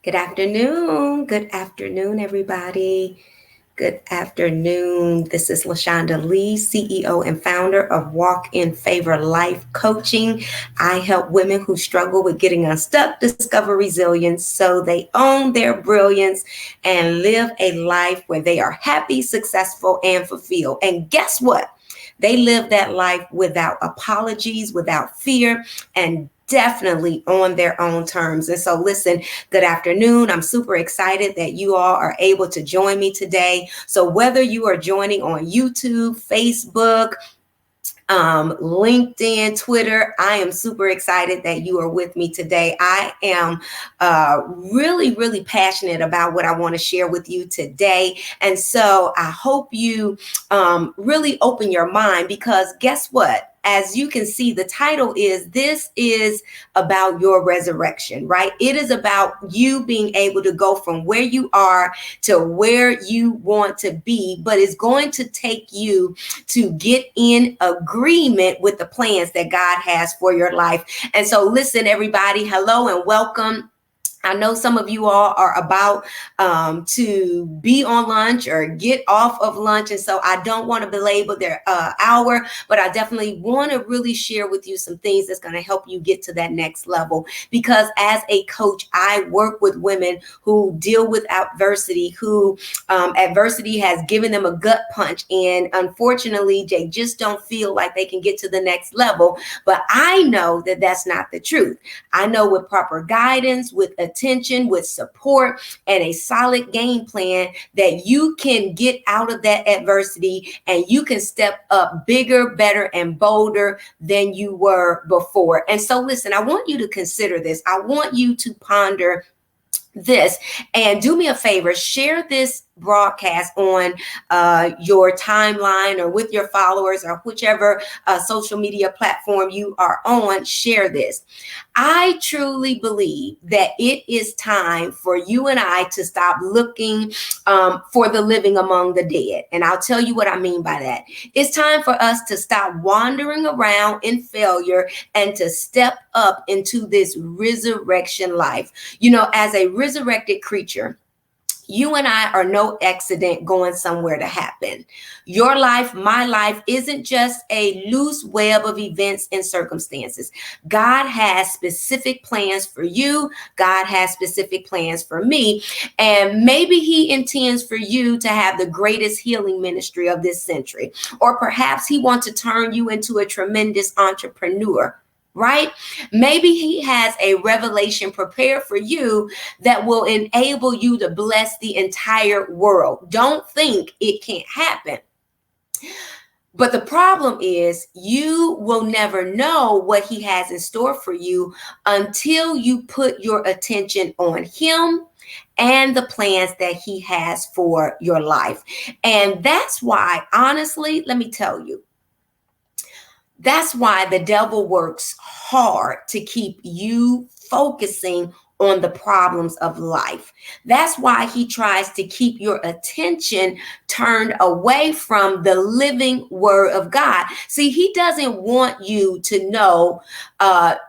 Good afternoon. Good afternoon, everybody. Good afternoon. This is LaShonda Lee, CEO and founder of Walk in Favor Life Coaching. I help women who struggle with getting unstuck discover resilience so they own their brilliance and live a life where they are happy, successful, and fulfilled. And guess what? They live that life without apologies, without fear, and definitely on their own terms. And so listen, good afternoon. I'm super excited that you all are able to join me today. So whether you are joining on YouTube, Facebook, LinkedIn, Twitter, I am super excited that you are with me today. I am really passionate about what I want to share with you today. And so I hope you really open your mind, because guess what? As you can see, the title is, this is about your resurrection, right? It is about you being able to go from where you are to where you want to be, but it's going to take you to get in agreement with the plans that God has for your life. And so listen, everybody, hello and welcome. I know some of you all are about to be on lunch or get off of lunch. And so I don't want to belabor their hour, but I definitely want to really share with you some things that's going to help you get to that next level. Because as a coach, I work with women who deal with adversity, who adversity has given them a gut punch. And unfortunately, they just don't feel like they can get to the next level. But I know that that's not the truth. I know with proper guidance, with attention, with support, and a solid game plan, that you can get out of that adversity and you can step up bigger, better, and bolder than you were before. And so listen, I want you to consider this. I want you to ponder this, and do me a favor, share this broadcast on your timeline or with your followers or whichever social media platform you are on. Share this. I truly believe that it is time for you and I to stop looking for the living among the dead. And I'll tell you what I mean by that. It's time for us to stop wandering around in failure and to step up into this resurrection life. You know, as a resurrected creature, you and I are no accident going somewhere to happen. Your life, my life, isn't just a loose web of events and circumstances. God has specific plans for you. God has specific plans for me. And maybe he intends for you to have the greatest healing ministry of this century. Or perhaps he wants to turn you into a tremendous entrepreneur. Right? Maybe he has a revelation prepared for you that will enable you to bless the entire world. Don't think it can't happen. But the problem is, you will never know what he has in store for you until you put your attention on him and the plans that he has for your life. And that's why, honestly, let me tell you, that's why the devil works hard to keep you focusing on the problems of life. That's why he tries to keep your attention turned away from the living word of God. See, he doesn't want you to know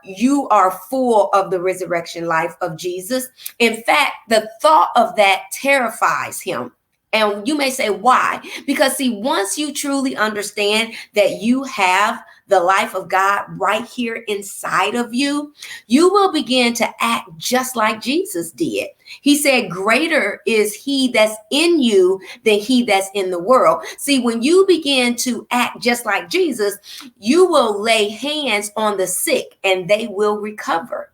you are full of the resurrection life of Jesus. In fact, the thought of that terrifies him. And you may say, why? Because see, once you truly understand that you have the life of God right here inside of you, you will begin to act just like Jesus did. He said, greater is he that's in you than he that's in the world. See, when you begin to act just like Jesus, you will lay hands on the sick and they will recover.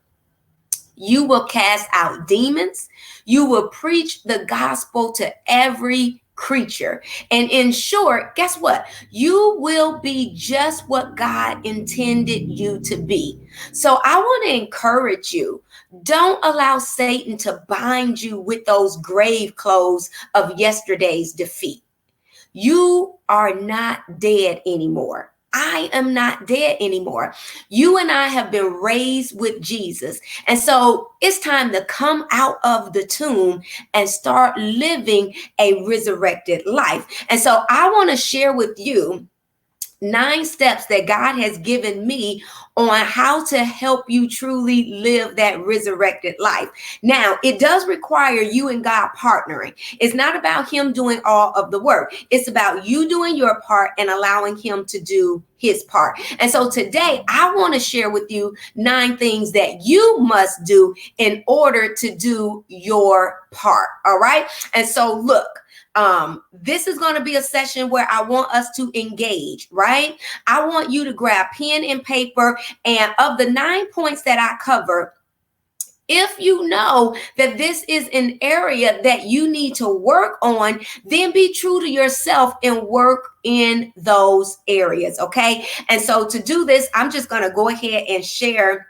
You will cast out demons. You will preach the gospel to every creature. And in short, guess what? You will be just what God intended you to be. So I want to encourage you. Don't allow Satan to bind you with those grave clothes of yesterday's defeat. You are not dead anymore. I am not dead anymore. You and I have been raised with Jesus. And so it's time to come out of the tomb and start living a resurrected life. And so I want to share with you 9 steps that God has given me on how to help you truly live that resurrected life. Now, it does require you and God partnering. It's not about him doing all of the work. It's about you doing your part and allowing him to do his part. And so today I want to share with you 9 things that you must do in order to do your part. All right. And so look, this is going to be a session where I want us to engage, right? I want you to grab pen and paper, and of the 9 points that I cover, if you know that this is an area that you need to work on, then be true to yourself and work in those areas, okay? And so to do this, I'm just going to go ahead and share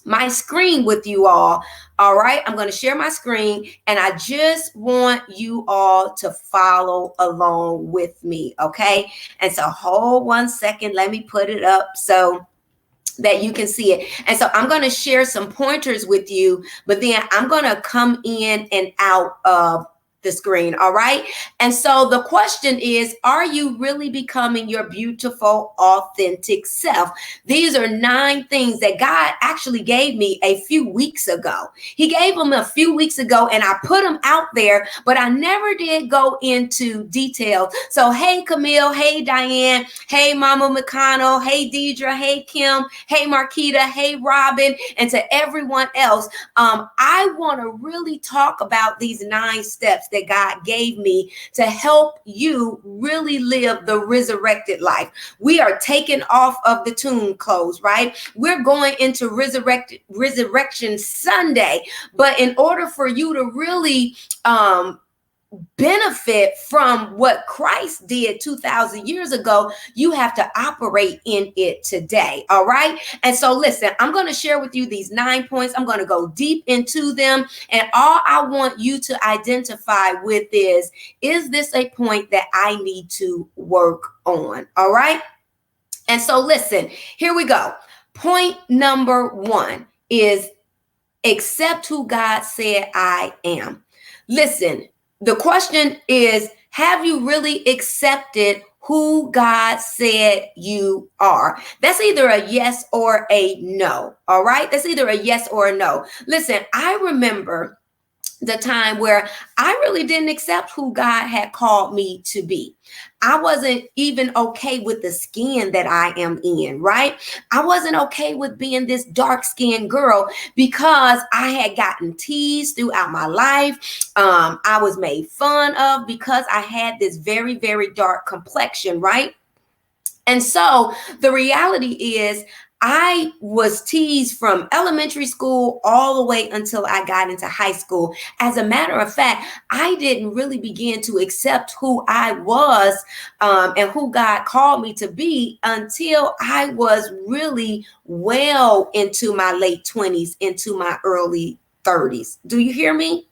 my screen with you all. All right, I'm going to share my screen, and I just want you all to follow along with me, okay? And so hold 1 second, let me put it up so that you can see it. And so I'm going to share some pointers with you, but then I'm going to come in and out of the screen. All right. And so the question is, are you really becoming your beautiful, authentic self? These are 9 things that God actually gave me a few weeks ago. He gave them a few weeks ago, and I put them out there, but I never did go into detail. So, hey, Camille. Hey, Diane. Hey, Mama McConnell. Hey, Deidre. Hey, Kim. Hey, Marquita. Hey, Robin. And to everyone else, I want to really talk about these 9 steps that God gave me to help you really live the resurrected life. We are taking off of the tomb clothes, right? We're going into Resurrection Sunday. But in order for you to really benefit from what Christ did 2,000 years ago, you have to operate in it today. All right. And so listen, I'm going to share with you these 9 points. I'm going to go deep into them. And all I want you to identify with is this a point that I need to work on? All right. And so listen, here we go. Point number 1 is accept who God said I am. Listen, the question is, have you really accepted who God said you are? That's either a yes or a no. All right. That's either a yes or a no. Listen, I remember the time where I really didn't accept who God had called me to be. I wasn't even okay with the skin that I am in, right? I wasn't okay with being this dark-skinned girl because I had gotten teased throughout my life. I was made fun of because I had this very, very dark complexion, right? And so the reality is, I was teased from elementary school all the way until I got into high school. As a matter of fact, I didn't really begin to accept who I was and who God called me to be until I was really well into my late 20s, into my early 30s. Do you hear me?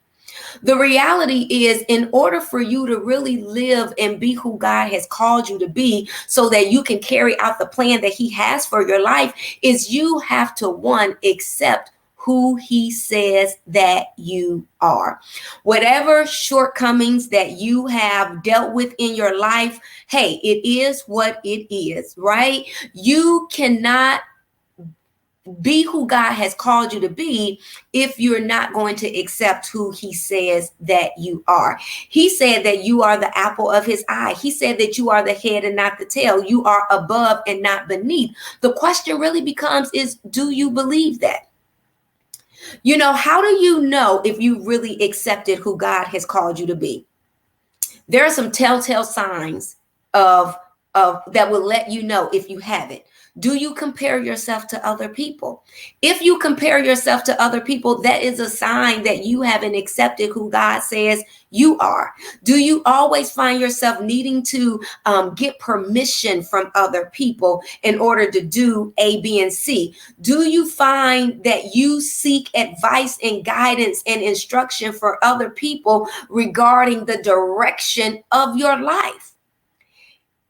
The reality is, in order for you to really live and be who God has called you to be so that you can carry out the plan that he has for your life, is you have to, 1, accept who he says that you are. Whatever shortcomings that you have dealt with in your life, hey, it is what it is, right? You cannot be who God has called you to be if you're not going to accept who he says that you are. He said that you are the apple of his eye. He said that you are the head and not the tail. You are above and not beneath. The question really becomes is, do you believe that? You know, how do you know if you really accepted who God has called you to be? There are some telltale signs of that will let you know if you haven't. Do you compare yourself to other people? If you compare yourself to other people, that is a sign that you haven't accepted who God says you are. Do you always find yourself needing to get permission from other people in order to do A, B, and C? Do you find that you seek advice and guidance and instruction for other people regarding the direction of your life?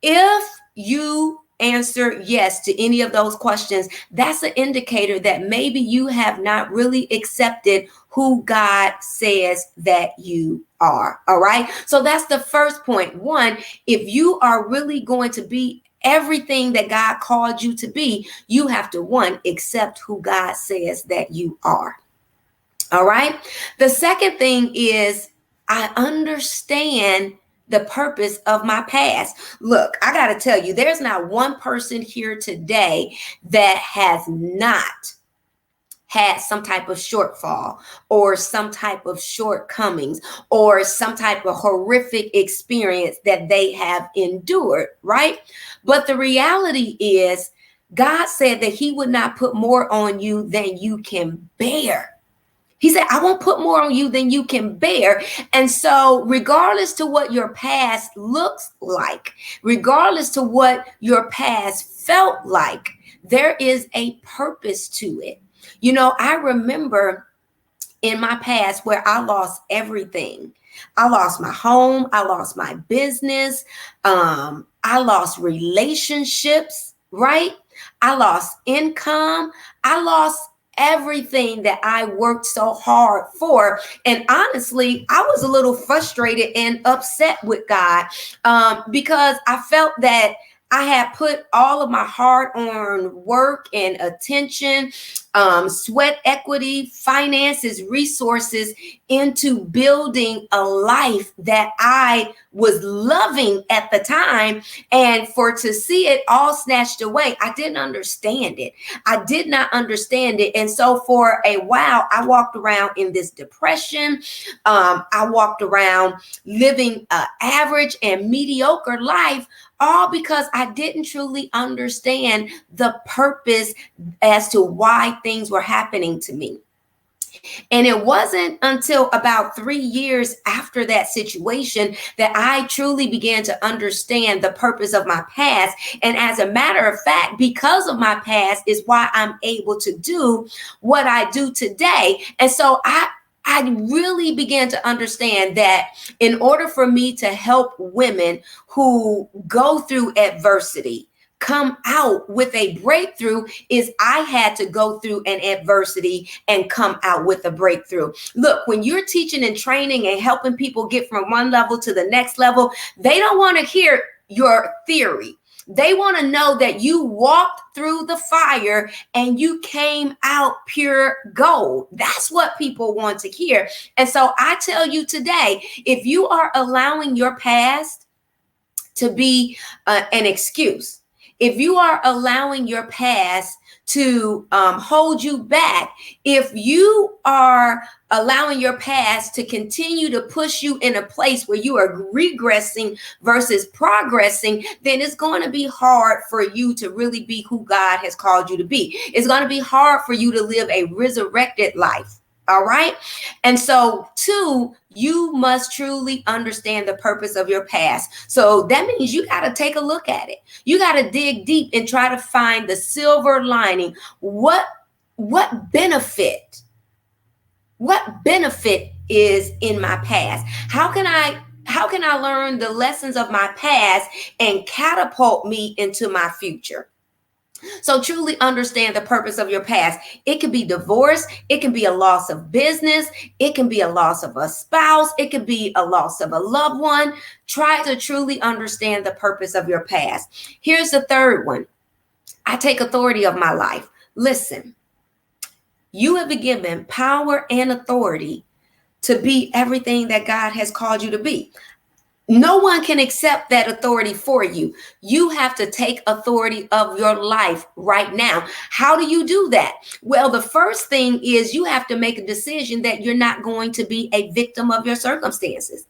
If you answer yes to any of those questions, that's an indicator that maybe you have not really accepted who God says that you are. All right. So that's the first point. 1, if you are really going to be everything that God called you to be, you have to, one, accept who God says that you are. All right. The second thing is I understand the purpose of my past. Look, I got to tell you, there's not one person here today that has not had some type of shortfall or some type of shortcomings or some type of horrific experience that they have endured, right? But the reality is, God said that he would not put more on you than you can bear. He said, I won't put more on you than you can bear. And so regardless to what your past looks like, regardless to what your past felt like, there is a purpose to it. You know, I remember in my past where I lost everything. I lost my home. I lost my business. I lost relationships, right? I lost income. I lost everything that I worked so hard for. And honestly, I was a little frustrated and upset with God because I felt that I had put all of my hard-earned work and attention, sweat equity, finances, resources into building a life that I was loving at the time. And for to see it all snatched away, I didn't understand it. I did not understand it. And so for a while, I walked around in this depression. I walked around living an average and mediocre life, all because I didn't truly understand the purpose as to why things were happening to me. And it wasn't until about 3 years after that situation that I truly began to understand the purpose of my past. And as a matter of fact, because of my past is why I'm able to do what I do today. And so I really began to understand that in order for me to help women who go through adversity come out with a breakthrough, is I had to go through an adversity and come out with a breakthrough. Look, when you're teaching and training and helping people get from one level to the next level, they don't want to hear your theory. They want to know that you walked through the fire and you came out pure gold. That's what people want to hear. And so I tell you today, if you are allowing your past to be an excuse, if you are allowing your past to hold you back, if you are allowing your past to continue to push you in a place where you are regressing versus progressing, then it's going to be hard for you to really be who God has called you to be. It's going to be hard for you to live a resurrected life. All right. And so, two, you must truly understand the purpose of your past. So that means you got to take a look at it. You got to dig deep and try to find the silver lining. What benefit is in my past? How can I learn the lessons of my past and catapult me into my future? So truly understand the purpose of your past. It can be divorce. It can be a loss of business. It can be a loss of a spouse. It can be a loss of a loved one. Try to truly understand the purpose of your past. Here's the third one. I take authority of my life. Listen, you have been given power and authority to be everything that God has called you to be. No one can accept that authority for you. You have to take authority of your life right now. How do you do that? Well, the first thing is you have to make a decision that you're not going to be a victim of your circumstances.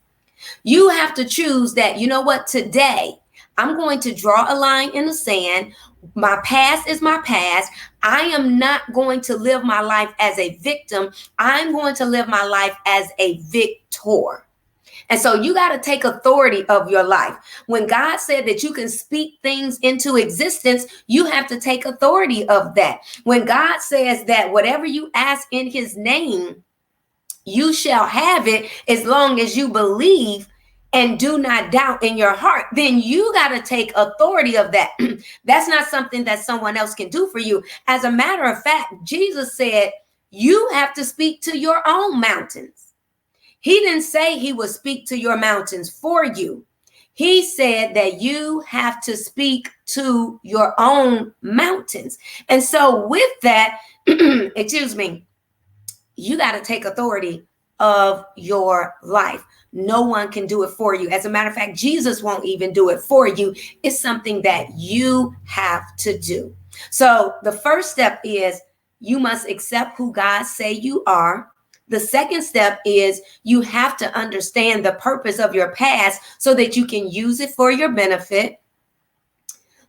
You have to choose that, you know what, today I'm going to draw a line in the sand. My past is my past. I am not going to live my life as a victim. I'm going to live my life as a victor. And so you got to take authority of your life. When God said that you can speak things into existence, you have to take authority of that. When God says that whatever you ask in his name, you shall have it as long as you believe and do not doubt in your heart, then you got to take authority of that. That's not something that someone else can do for you. As a matter of fact, Jesus said, you have to speak to your own mountains. He didn't say he would speak to your mountains for you. He said that you have to speak to your own mountains. And so with that, excuse me, you got to take authority of your life. No one can do it for you. As a matter of fact, Jesus won't even do it for you. It's something that you have to do. So the first step is you must accept who God say you are. The second step is you have to understand the purpose of your past so that you can use it for your benefit.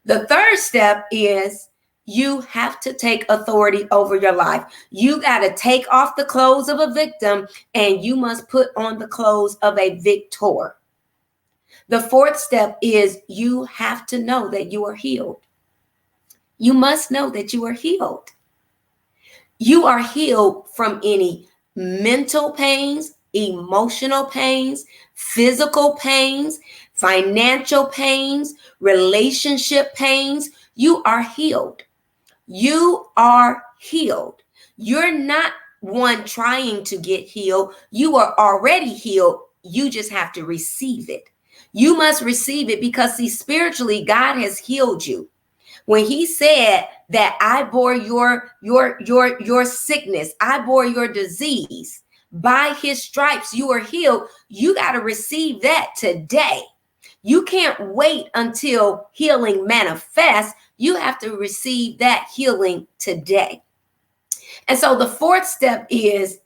The third step is you have to take authority over your life. You got to take off the clothes of a victim and you must put on the clothes of a victor. The fourth step is you have to know that you are healed. You must know that you are healed. You are healed from any mental pains, emotional pains, physical pains, financial pains, relationship pains. You are healed. You are healed. You're not one trying to get healed. You are already healed. You just have to receive it. You must receive it because, see, spiritually, God has healed you. When he said that I bore your sickness, I bore your disease, by his stripes you are healed. You got to receive that today. You can't wait until healing manifests. You have to receive that healing today. And so the fourth step is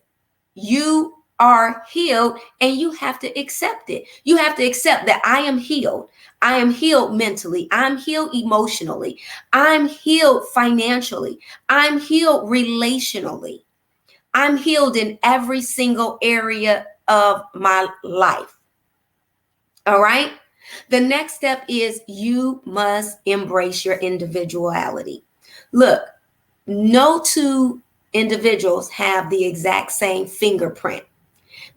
you are healed and you have to accept it. You have to accept that I am healed. I am healed mentally. I'm healed emotionally. I'm healed financially. I'm healed relationally. I'm healed in every single area of my life. All right. The next step is you must embrace your individuality. Look, no two individuals have the exact same fingerprint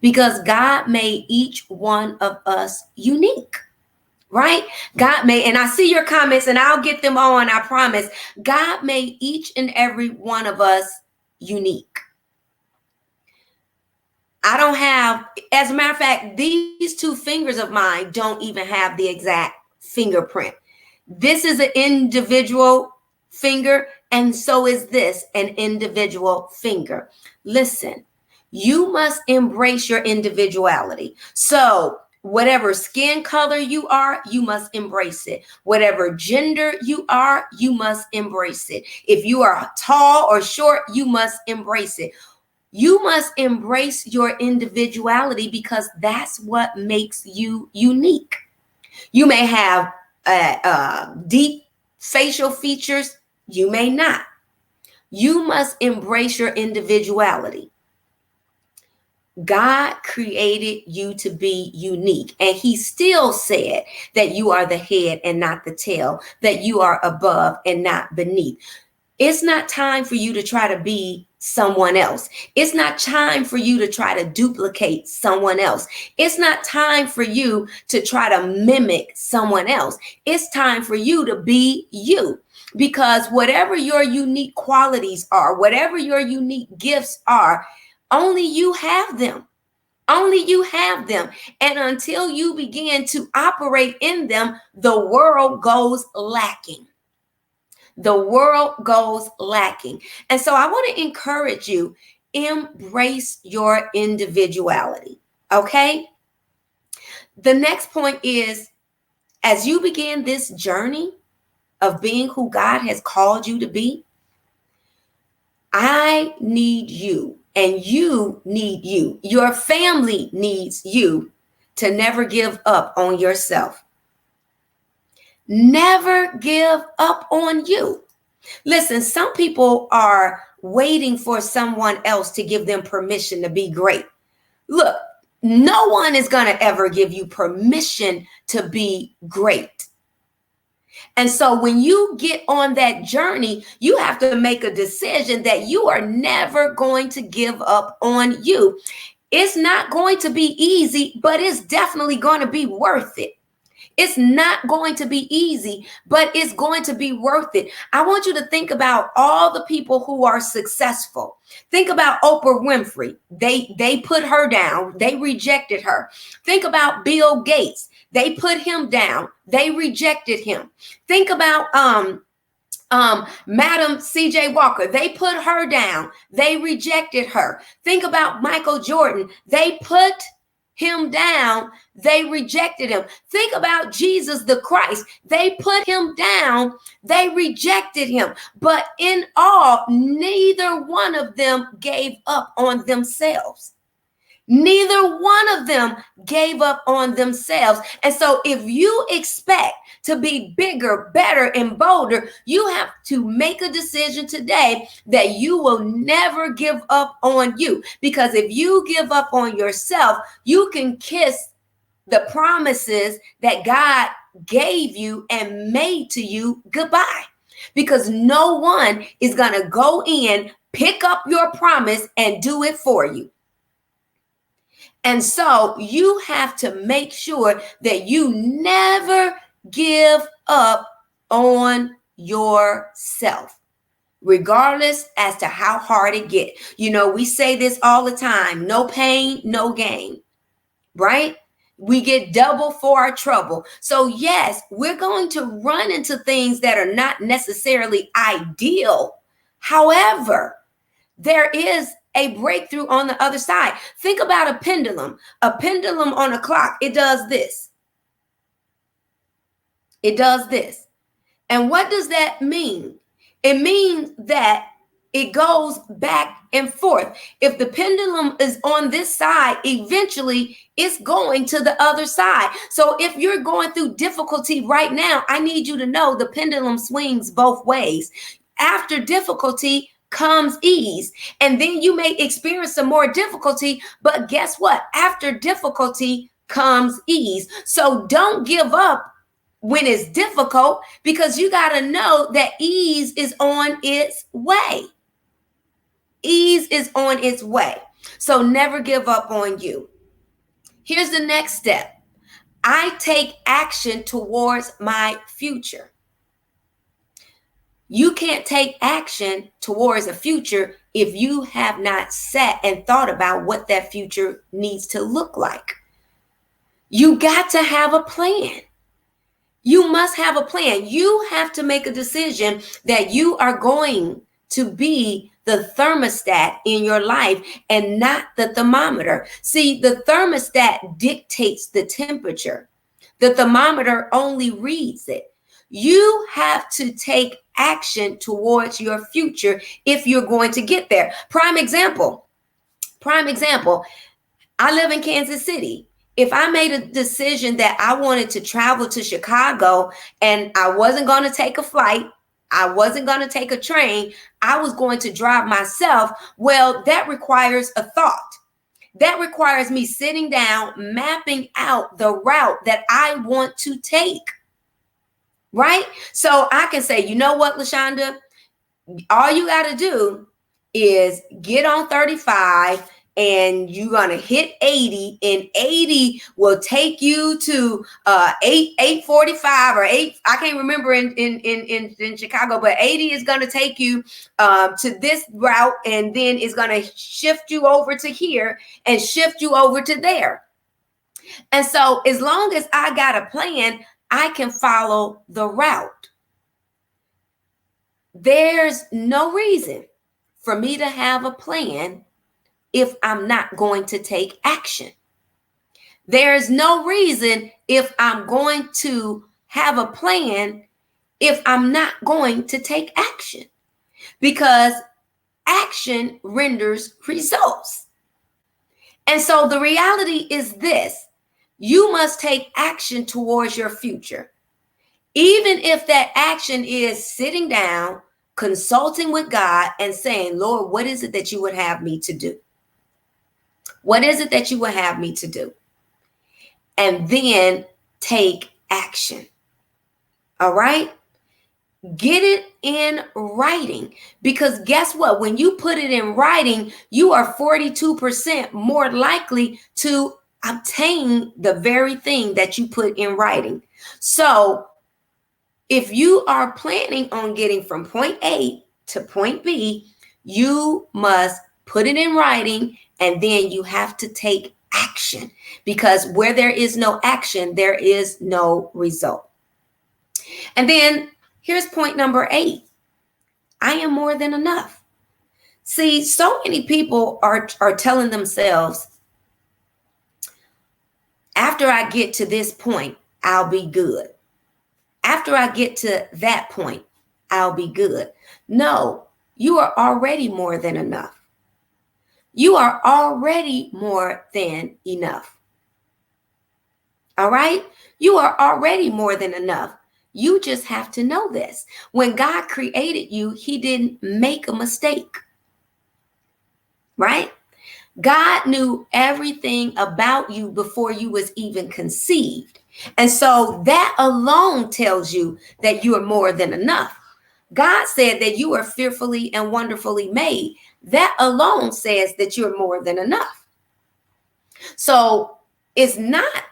because God made each one of us unique, right? God made, and I see your comments and I'll get them on, I promise. God made each and every one of us unique. I don't have, as a matter of fact, these two fingers of mine don't even have the exact fingerprint. This is an individual finger, and so is this an individual finger. Listen, you must embrace your individuality. So whatever skin color you are, you must embrace it. Whatever gender you are, you must embrace it. If you are tall or short, you must embrace it. You must embrace your individuality because that's what makes you unique. You may have deep facial features. You may not. You must embrace your individuality. God created you to be unique, and he still said that you are the head and not the tail, that you are above and not beneath. It's not time for you to try to be someone else. It's not time for you to try to duplicate someone else. It's not time for you to try to mimic someone else. It's time for you to be you, because whatever your unique qualities are, whatever your unique gifts are, only you have them. Only you have them. And until you begin to operate in them, the world goes lacking. The world goes lacking. And so I want to encourage you, embrace your individuality. Okay. The next point is, as you begin this journey of being who God has called you to be, I need you and you need you. Your family needs you to never give up on yourself. Never give up on you. Listen, some people are waiting for someone else to give them permission to be great. Look, no one is going to ever give you permission to be great. And so when you get on that journey, you have to make a decision that you are never going to give up on you. It's not going to be easy, but it's definitely going to be worth it. It's not going to be easy, but it's going to be worth it. I want you to think about all the people who are successful. Think about Oprah Winfrey. They put her down. They rejected her. Think about Bill Gates. They put him down. They rejected him. Think about Madam CJ Walker. They put her down. They rejected her. Think about Michael Jordan. They put him down. They rejected him. Think about Jesus the Christ. They put him down. They rejected him. But in all, neither one of them gave up on themselves. Neither one of them gave up on themselves. And so if you expect to be bigger, better, and bolder, you have to make a decision today that you will never give up on you. Because if you give up on yourself, you can kiss the promises that God gave you and made to you goodbye. Because no one is going to go in, pick up your promise, and do it for you. And so you have to make sure that you never give up on yourself, regardless as to how hard it gets. You know, we say this all the time: no pain, no gain, right? We get double for our trouble. So yes, we're going to run into things that are not necessarily ideal. However, there is a breakthrough on the other side. Think about a pendulum. A pendulum on a clock, it does this. It does this. And what does that mean? It means that it goes back and forth. If the pendulum is on this side, eventually it's going to the other side. So if you're going through difficulty right now, I need you to know the pendulum swings both ways. After difficulty comes ease. And then you may experience some more difficulty, but guess what? After difficulty comes ease. So don't give up when it's difficult, because you got to know that ease is on its way. Ease is on its way. So never give up on you. Here's the next step. I take action towards my future. You can't take action towards a future if you have not sat and thought about what that future needs to look like. You got to have a plan. You must have a plan. You have to make a decision that you are going to be the thermostat in your life and not the thermometer. See, the thermostat dictates the temperature. The thermometer only reads it. You have to take action towards your future if you're going to get there. Prime example. I live in Kansas City. If I made a decision that I wanted to travel to Chicago and I wasn't going to take a flight, I wasn't going to take a train, I was going to drive myself, well, that requires a thought. That requires me sitting down, mapping out the route that I want to take. Right? So I can say, you know what, LaShonda, all you got to do is get on 35 and you're going to hit 80, and 80 will take you to 845 or 8. I can't remember in Chicago, but 80 is going to take you to this route, and then it's going to shift you over to here and shift you over to there. And so as long as I got a plan, I can follow the route. There's no reason for me to have a plan if I'm not going to take action. There's no reason if I'm going to have a plan if I'm not going to take action, because action renders results. And so the reality is this: you must take action towards your future. Even if that action is sitting down, consulting with God and saying, Lord, what is it that you would have me to do? What is it that you would have me to do? And then take action. All right? Get it in writing, because guess what? When you put it in writing, you are 42% more likely to obtain the very thing that you put in writing. So if you are planning on getting from point A to point B, you must put it in writing, and then you have to take action, because where there is no action, there is no result. And then here's point number 8. I am more than enough. See, so many people are telling themselves, after I get to this point, I'll be good. After I get to that point, I'll be good. No, you are already more than enough. You are already more than enough. All right? You are already more than enough. You just have to know this. When God created you, he didn't make a mistake. Right? God knew everything about you before you was even conceived. And so that alone tells you that you are more than enough. God said that you are fearfully and wonderfully made. That alone says that you're more than enough. So it's not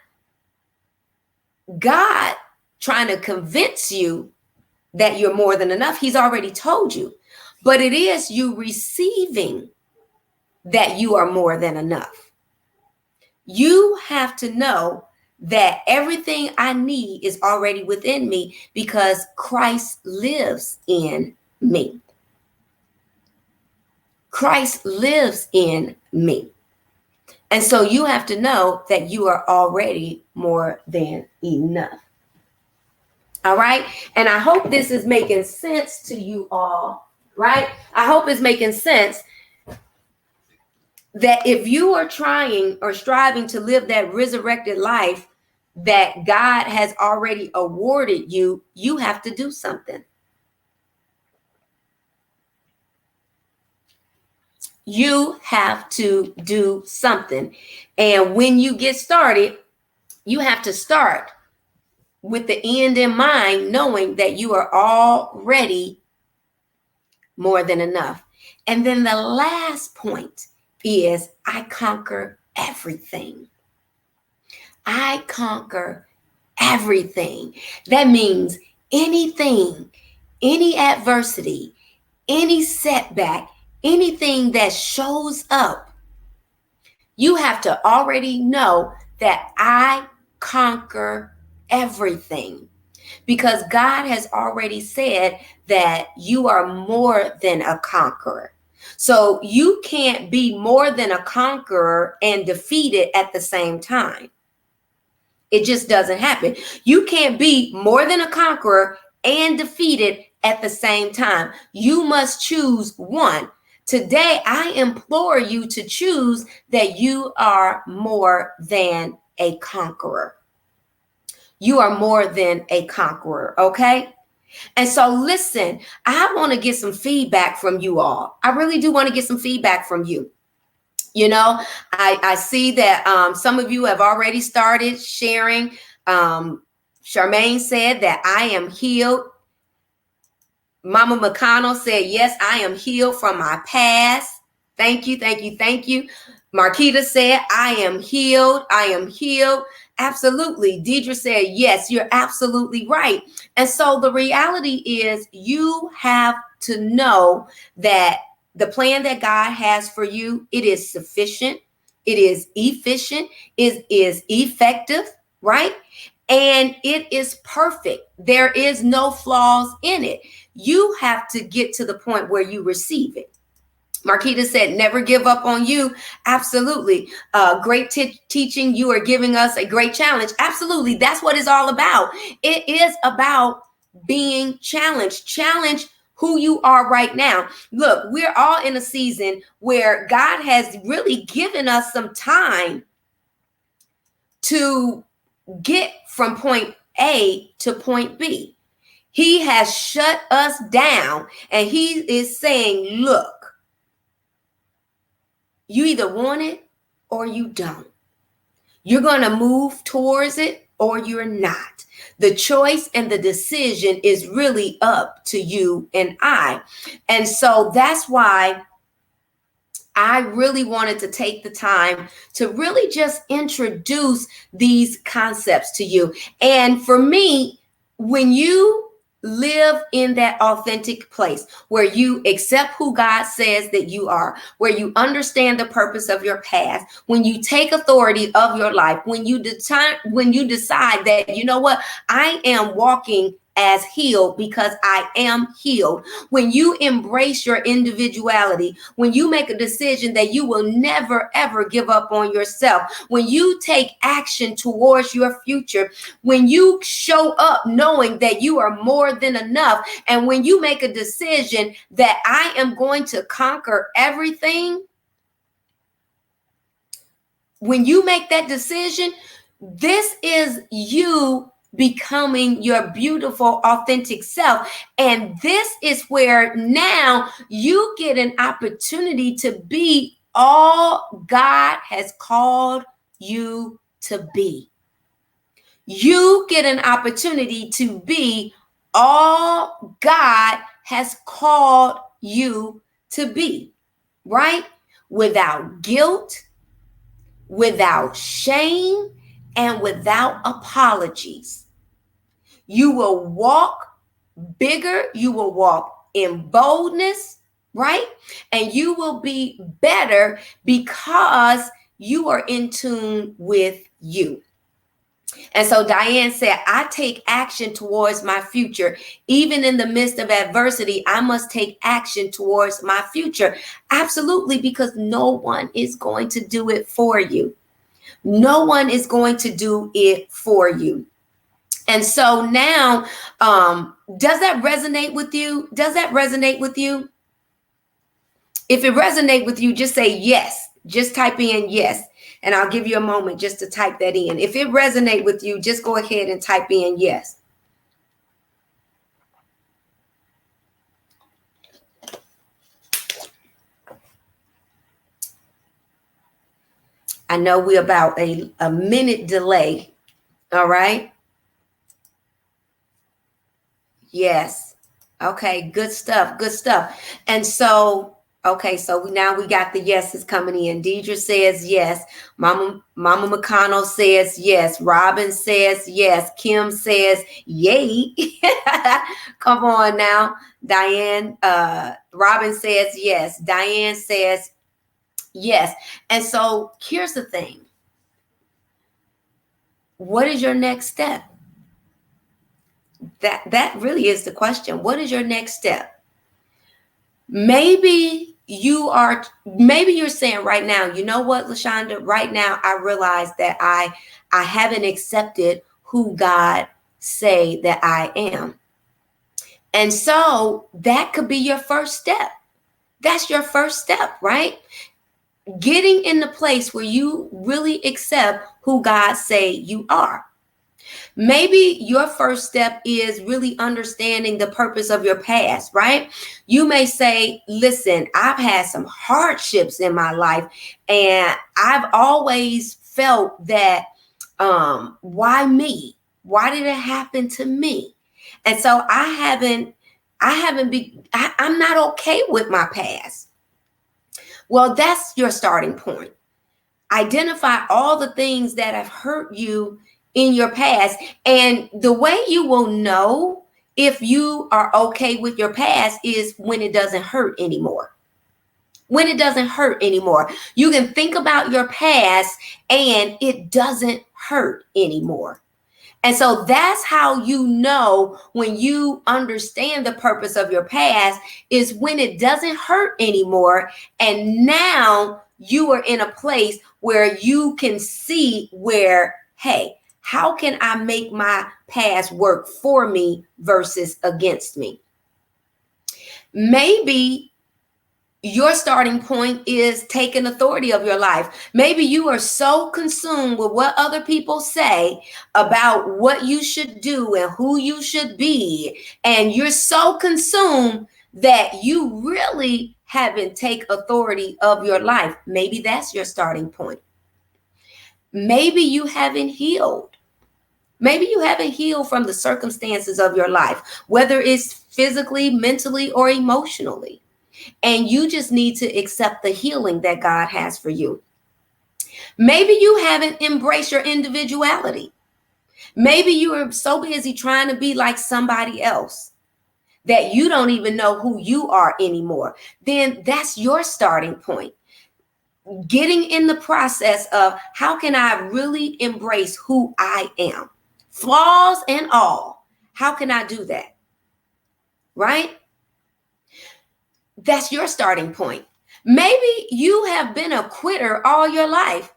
God trying to convince you that you're more than enough. He's already told you. But it is you receiving that you are more than enough. You have to know that everything I need is already within me because Christ lives in me. Christ lives in me. And so you have to know that you are already more than enough. All right. And I hope this is making sense to you all. Right. I hope it's making sense that if you are trying or striving to live that resurrected life that God has already awarded you, you have to do something. You have to do something. And when you get started, you have to start with the end in mind, knowing that you are already more than enough. And then the last point is I conquer everything. I conquer everything. That means anything, any adversity, any setback, anything that shows up, you have to already know that I conquer everything, because God has already said that you are more than a conqueror. So you can't be more than a conqueror and defeated at the same time. It just doesn't happen. You can't be more than a conqueror and defeated at the same time. You must choose one. Today, I implore you to choose that you are more than a conqueror. You are more than a conqueror, okay? And so listen, I want to get some feedback from you all. I really do want to get some feedback from you. You know, I see that some of you have already started sharing. Charmaine said that I am healed. Mama McConnell said, yes, I am healed from my past. Thank you, thank you, thank you. Marquita said, I am healed. I am healed. Absolutely. Deidre said, yes, you're absolutely right. And so the reality is you have to know that the plan that God has for you, it is sufficient, it is efficient, it is effective, right? And it is perfect. There is no flaws in it. You have to get to the point where you receive it. Marquita said, never give up on you. Absolutely. Great teaching. You are giving us a great challenge. Absolutely. That's what it's all about. It is about being challenged. Challenge who you are right now. Look, we're all in a season where God has really given us some time to get from point A to point B. He has shut us down and he is saying, look, you either want it or you don't. You're going to move towards it or you're not. The choice and the decision is really up to you and I. And so that's why I really wanted to take the time to really just introduce these concepts to you. And for me, when you live in that authentic place where you accept who God says that you are, where you understand the purpose of your past, when you take authority of your life, when you decide that, you know what, I am walking as healed because I am healed. When you embrace your individuality, when you make a decision that you will never ever give up on yourself, when you take action towards your future, when you show up knowing that you are more than enough, and when you make a decision that I am going to conquer everything, when you make that decision, this is you becoming your beautiful, authentic self. And this is where now you get an opportunity to be all God has called you to be. You get an opportunity to be all God has called you to be, right? Without guilt, without shame, and without apologies. You will walk bigger, you will walk in boldness, right? And you will be better because you are in tune with you. And so Diane said, I take action towards my future. Even in the midst of adversity, I must take action towards my future. Absolutely, because no one is going to do it for you. No one is going to do it for you. And so now, does that resonate with you? Does that resonate with you? If it resonates with you, just say yes. Just type in yes. And I'll give you a moment just to type that in. If it resonates with you, just go ahead and type in yes. I know we're about a minute delay. All right. Yes. Okay. Good stuff. Good stuff. And so, okay, so now we got the yeses coming in. Deidre says yes. Mama McConnell says yes. Robin says yes. Kim says yay. Come on now. Diane, Robin says yes. Diane says yes. And so here's the thing. What is your next step? That really is the question. What is your next step? Maybe you're saying right now, you know what, LaShonda, right now I realize that I haven't accepted who God say that I am. And so that could be your first step. That's your first step, right? Getting in the place where you really accept who God say you are. Maybe your first step is really understanding the purpose of your past, right? You may say, listen, I've had some hardships in my life, and I've always felt that, why me? Why did it happen to me? And so I'm not okay with my past. Well, that's your starting point. Identify all the things that have hurt you in your past. And the way you will know if you are okay with your past is when it doesn't hurt anymore. When it doesn't hurt anymore. You can think about your past and it doesn't hurt anymore. And so that's how you know when you understand the purpose of your past is when it doesn't hurt anymore. And now you are in a place where you can see where, hey, how can I make my past work for me versus against me? Maybe your starting point is taking authority of your life. Maybe you are so consumed with what other people say about what you should do and who you should be. And you're so consumed that you really haven't taken authority of your life. Maybe that's your starting point. Maybe you haven't healed. Maybe you haven't healed from the circumstances of your life, whether it's physically, mentally, or emotionally. and you just need to accept the healing that God has for you. Maybe you haven't embraced your individuality. Maybe you are so busy trying to be like somebody else that you don't even know who you are anymore. Then that's your starting point. Getting in the process of how can I really embrace who I am, flaws and all. How can I do that? Right? That's your starting point. Maybe you have been a quitter all your life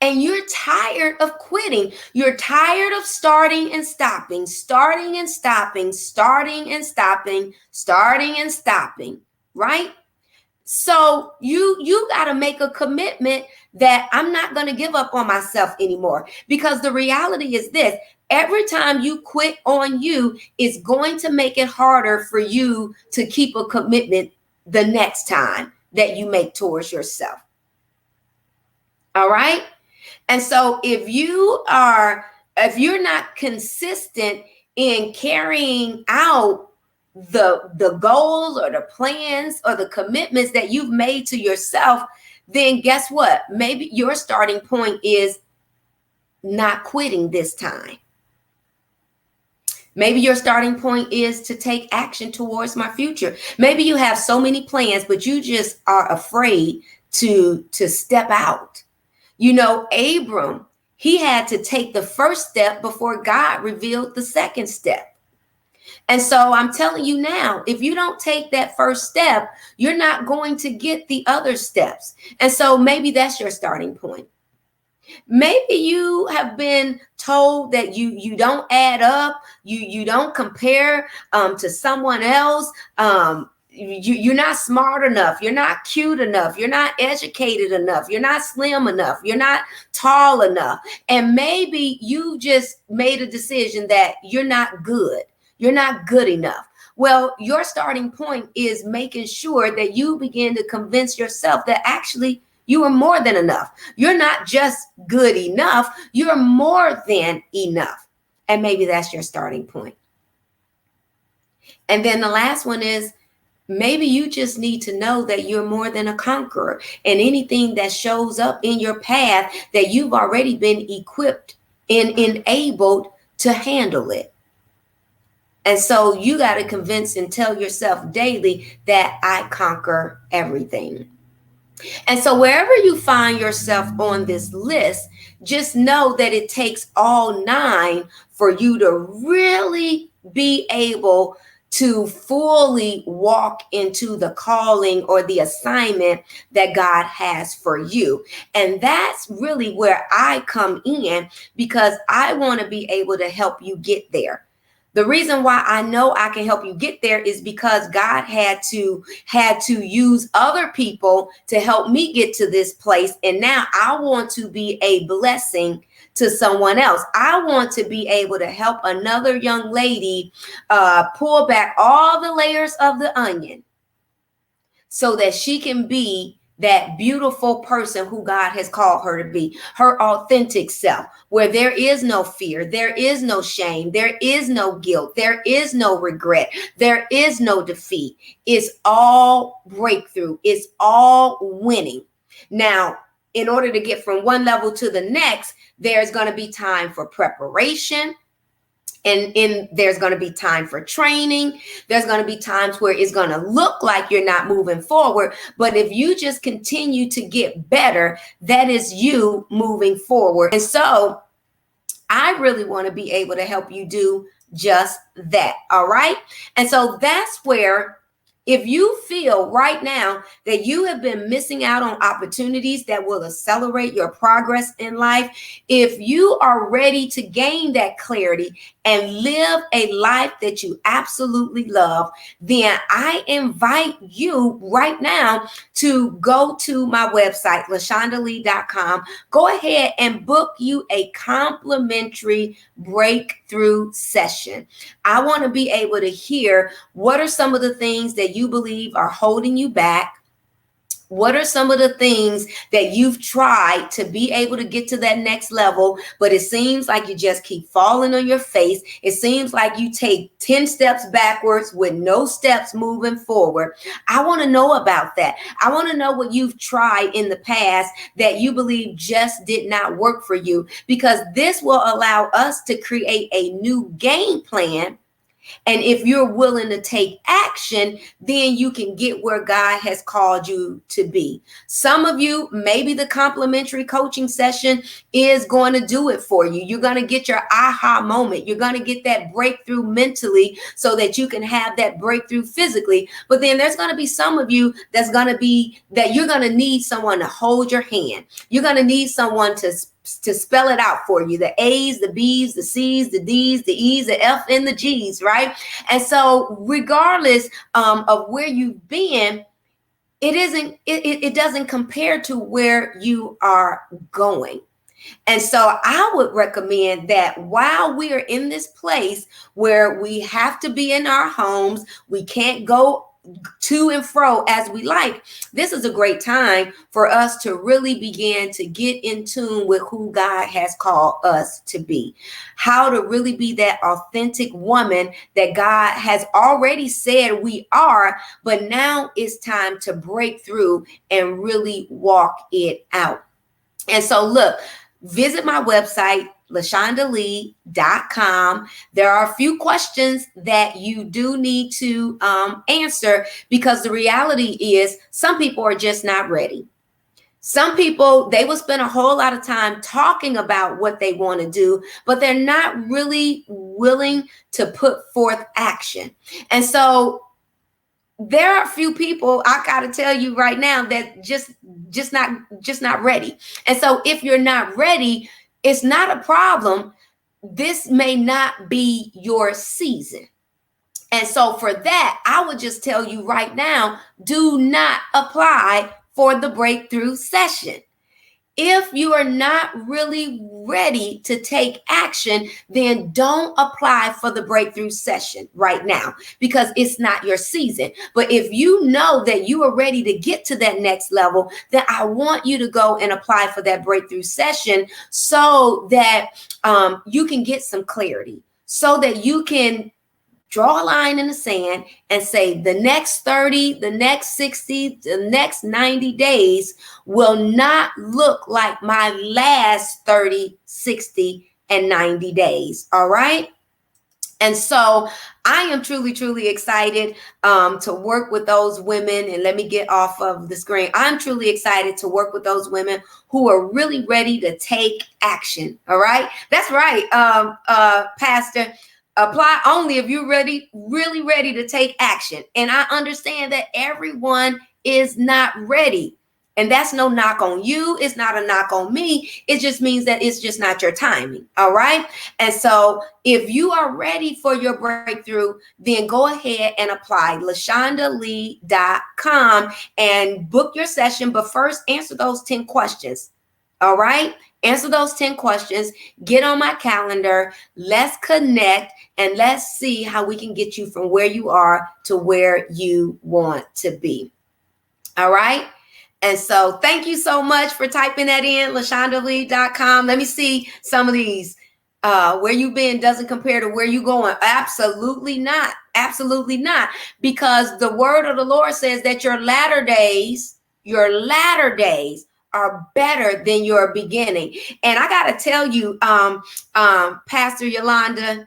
and you're tired of quitting. You're tired of starting and stopping, starting and stopping, starting and stopping, starting and stopping, right? So you got to make a commitment that I'm not going to give up on myself anymore, because the reality is this: every time you quit on you, it's going to make it harder for you to keep a commitment the next time that you make towards yourself. All right. And so if you're not consistent in carrying out the goals or the plans or the commitments that you've made to yourself, then guess what? Maybe your starting point is not quitting this time. Maybe your starting point is to take action towards my future. Maybe you have so many plans, but you just are afraid to step out. You know, Abram, he had to take the first step before God revealed the second step. And so I'm telling you now, if you don't take that first step, you're not going to get the other steps. And so maybe that's your starting point. Maybe you have been told that you don't add up, you don't compare to someone else. You're not smart enough. You're not cute enough. You're not educated enough. You're not slim enough. You're not tall enough. And maybe you just made a decision that you're not good. You're not good enough. Well, your starting point is making sure that you begin to convince yourself that actually you are more than enough. You're not just good enough. You're more than enough. And maybe that's your starting point. And then the last one is, maybe you just need to know that you're more than a conqueror, and anything that shows up in your path, that you've already been equipped and enabled to handle it. And so you got to convince and tell yourself daily that I conquer everything. And so wherever you find yourself on this list, just know that it takes all 9 for you to really be able to fully walk into the calling or the assignment that God has for you. And that's really where I come in, because I want to be able to help you get there. The reason why I know I can help you get there is because God had to use other people to help me get to this place. And now I want to be a blessing to someone else. I want to be able to help another young lady pull back all the layers of the onion so that she can be that beautiful person who God has called her to be, her authentic self, where there is no fear, there is no shame, there is no guilt, there is no regret, there is no defeat. It's all breakthrough. It's all winning. Now, in order to get from one level to the next, there's going to be time for preparation. And there's going to be time for training. There's going to be times where it's going to look like you're not moving forward. But if you just continue to get better, that is you moving forward. And so I really want to be able to help you do just that. All right. And so that's where, if you feel right now that you have been missing out on opportunities that will accelerate your progress in life, if you are ready to gain that clarity and live a life that you absolutely love, then I invite you right now to go to my website, lashondalee.com. Go ahead and book you a complimentary breakthrough session. I want to be able to hear what are some of the things that you believe are holding you back. What are some of the things that you've tried to be able to get to that next level, but it seems like you just keep falling on your face? It seems like you take 10 steps backwards with no steps moving forward. I want to know about that. I want to know what you've tried in the past that you believe just did not work for you, because this will allow us to create a new game plan. And if you're willing to take action, then you can get where God has called you to be. Some of you, maybe the complimentary coaching session is going to do it for you. You're going to get your aha moment. You're going to get that breakthrough mentally so that you can have that breakthrough physically. But then there's going to be some of you that you're going to need someone to hold your hand. You're going to need someone to spell it out for you. The A's, the B's, the C's, the D's, the E's, the F, and the G's, right? And so regardless of where you've been, it doesn't compare to where you are going. And so I would recommend that while we are in this place where we have to be in our homes, we can't go to and fro as we like, this is a great time for us to really begin to get in tune with who God has called us to be, how to really be that authentic woman that God has already said we are, but now it's time to break through and really walk it out. And so look, visit my website, LaShondaLee.com. There are a few questions that you do need to answer, because the reality is some people are just not ready. Some people, they will spend a whole lot of time talking about what they want to do, but they're not really willing to put forth action. And so there are a few people, I got to tell you right now, that just not ready. And so if you're not ready, it's not a problem. This may not be your season. And so for that, I would just tell you right now, do not apply for the breakthrough session. If you are not really ready to take action, then don't apply for the breakthrough session right now, because it's not your season. But if you know that you are ready to get to that next level, then I want you to go and apply for that breakthrough session so that you can get some clarity, so that you can draw a line in the sand and say the next 30, the next 60, the next 90 days will not look like my last 30, 60, and 90 days. All right. And so I am truly, truly excited to work with those women. And let me get off of the screen. I'm truly excited to work with those women who are really ready to take action. All right. That's right, Pastor. Apply only if you're really ready to take action. And I understand that everyone is not ready. And that's no knock on you. It's not a knock on me. It just means that it's just not your timing. All right. And so if you are ready for your breakthrough, then go ahead and apply. LaShondaLee.com and book your session. But first, answer those 10 questions. All right. Answer those 10 questions. Get on my calendar. Let's connect and let's see how we can get you from where you are to where you want to be. All right. And so thank you so much for typing that in, LaShondaLee.com. Let me see some of these. Where you've been doesn't compare to where you're going. Absolutely not. Absolutely not. Because the word of the Lord says that your latter days are better than your beginning. And I got to tell you, Pastor Yolanda,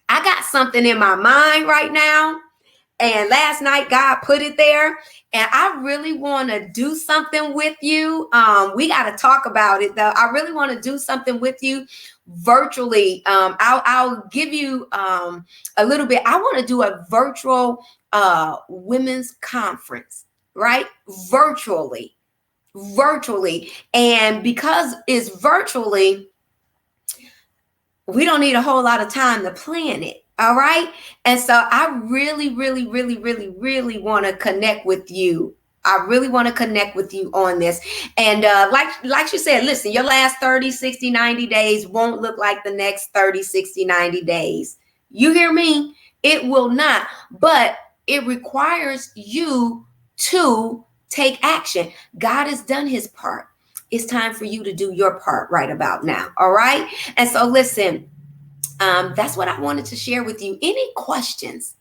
I got something in my mind right now. And last night, God put it there. And I really want to do something with you. We got to talk about it, though. I really want to do something with you virtually. I'll give you a little bit. I want to do a virtual women's conference, right? Virtually. And because it's virtually, we don't need a whole lot of time to plan it. All right. And so I really want to connect with you. I really want to connect with you on this. And like you said, listen, your last 30, 60, 90 days won't look like the next 30, 60, 90 days. You hear me? It will not. But it requires you to Take action. God has done his part. It's time for you to do your part right about now. All right. And so listen, that's what I wanted to share with you. Any questions?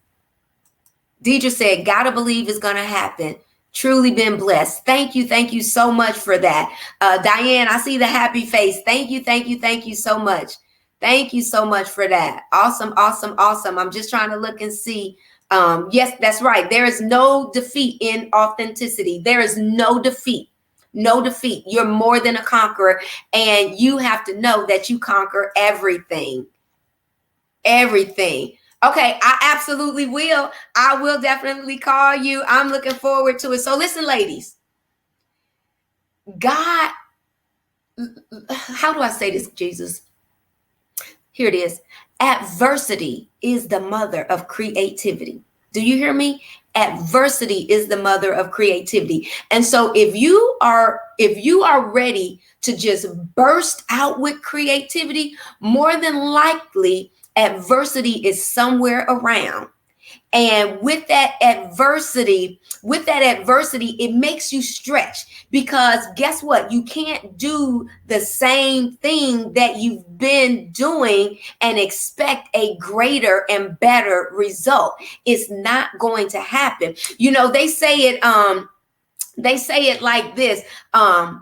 Deidre said, gotta believe it's gonna happen. Truly been blessed. Thank you. Thank you so much for that. Diane, I see the happy face. Thank you. Thank you. Thank you so much. Thank you so much for that. Awesome. Awesome. Awesome. I'm just trying to look and see. Yes, that's right. There is no defeat in authenticity. There is no defeat. No defeat. You're more than a conqueror, and you have to know that you conquer everything. Everything. Okay, I absolutely will. I will definitely call you. I'm looking forward to it. So listen, ladies, God, how do I say this, Jesus? Here it is. Adversity is the mother of creativity. Do you hear me? Adversity is the mother of creativity. And so if you are ready to just burst out with creativity, more than likely adversity is somewhere around. And with that adversity, it makes you stretch, because guess what? You can't do the same thing that you've been doing and expect a greater and better result. It's not going to happen. You know, they say it like this. The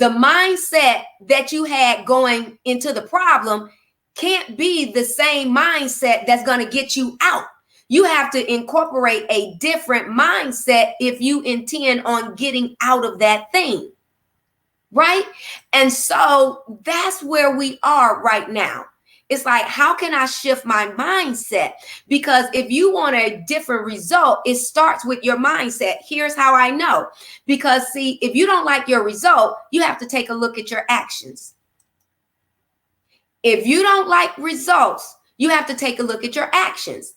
mindset that you had going into the problem can't be the same mindset that's going to get you out. You have to incorporate a different mindset if you intend on getting out of that thing, right? And so that's where we are right now. It's like, how can I shift my mindset? Because if you want a different result, it starts with your mindset. Here's how I know. Because see, if you don't like your result, you have to take a look at your actions. If you don't like results, you have to take a look at your actions.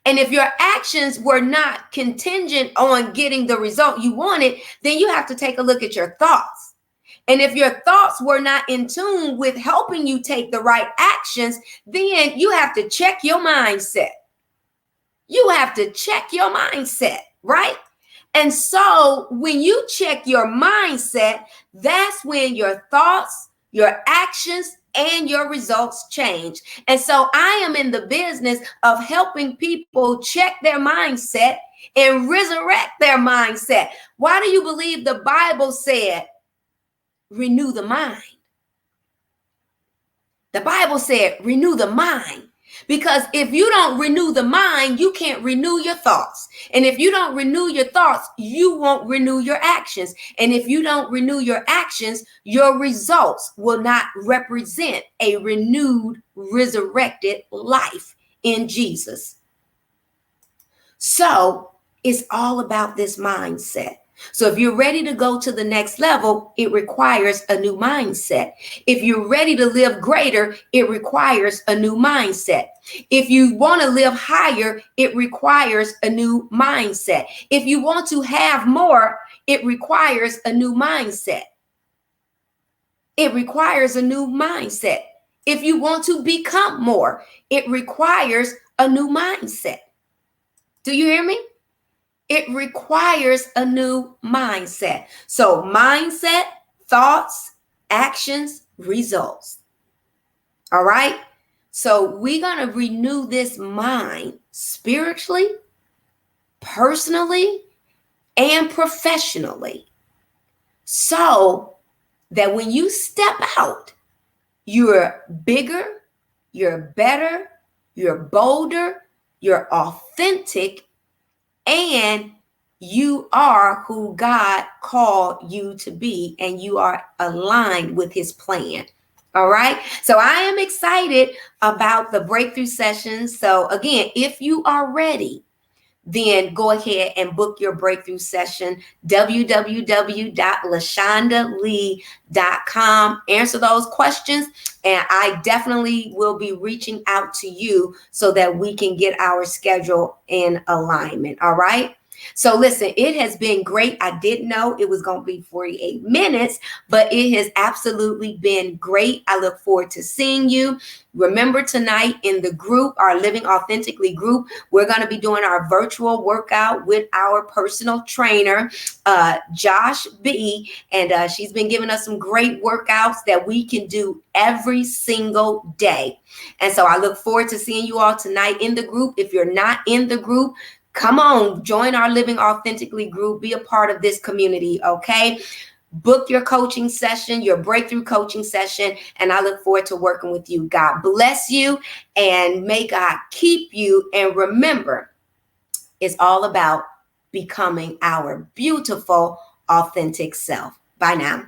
And if your actions were not contingent on getting the result you wanted, then you have to take a look at your thoughts. And if your thoughts were not in tune with helping you take the right actions, then you have to check your mindset. You have to check your mindset, right? And so when you check your mindset, that's when your thoughts, your actions, and your results change. And so I am in the business of helping people check their mindset and resurrect their mindset. Why do you believe the Bible said, renew the mind? The Bible said, renew the mind. Because if you don't renew the mind, you can't renew your thoughts. And if you don't renew your thoughts, you won't renew your actions. And if you don't renew your actions, your results will not represent a renewed, resurrected life in Jesus. So it's all about this mindset. So if you're ready to go to the next level, it requires a new mindset. If you're ready to live greater, it requires a new mindset. If you want to live higher, it requires a new mindset. If you want to have more, it requires a new mindset. It requires a new mindset. If you want to become more, it requires a new mindset. Do you hear me? It requires a new mindset. So mindset, thoughts, actions, results. All right. So we're going to renew this mind spiritually, personally, and professionally, so that when you step out, you're bigger, you're better, you're bolder, you're authentic, and you are who God called you to be, and you are aligned with his plan. All right. So I am excited about the breakthrough sessions. So again, if you are ready, then go ahead and book your breakthrough session, www.lashondalee.com. Answer those questions, and I definitely will be reaching out to you so that we can get our schedule in alignment. All right. So listen, it has been great. I didn't know it was going to be 48 minutes, but it has absolutely been great. I look forward to seeing you. Remember, tonight in the group, our Living Authentically group, we're going to be doing our virtual workout with our personal trainer, Josh B. And she's been giving us some great workouts that we can do every single day. And so I look forward to seeing you all tonight in the group. If you're not in the group, come on, join our Living Authentically group. Be a part of this community, okay? Book your coaching session, your breakthrough coaching session, and I look forward to working with you. God bless you, and may God keep you. And remember, it's all about becoming our beautiful, authentic self. Bye now.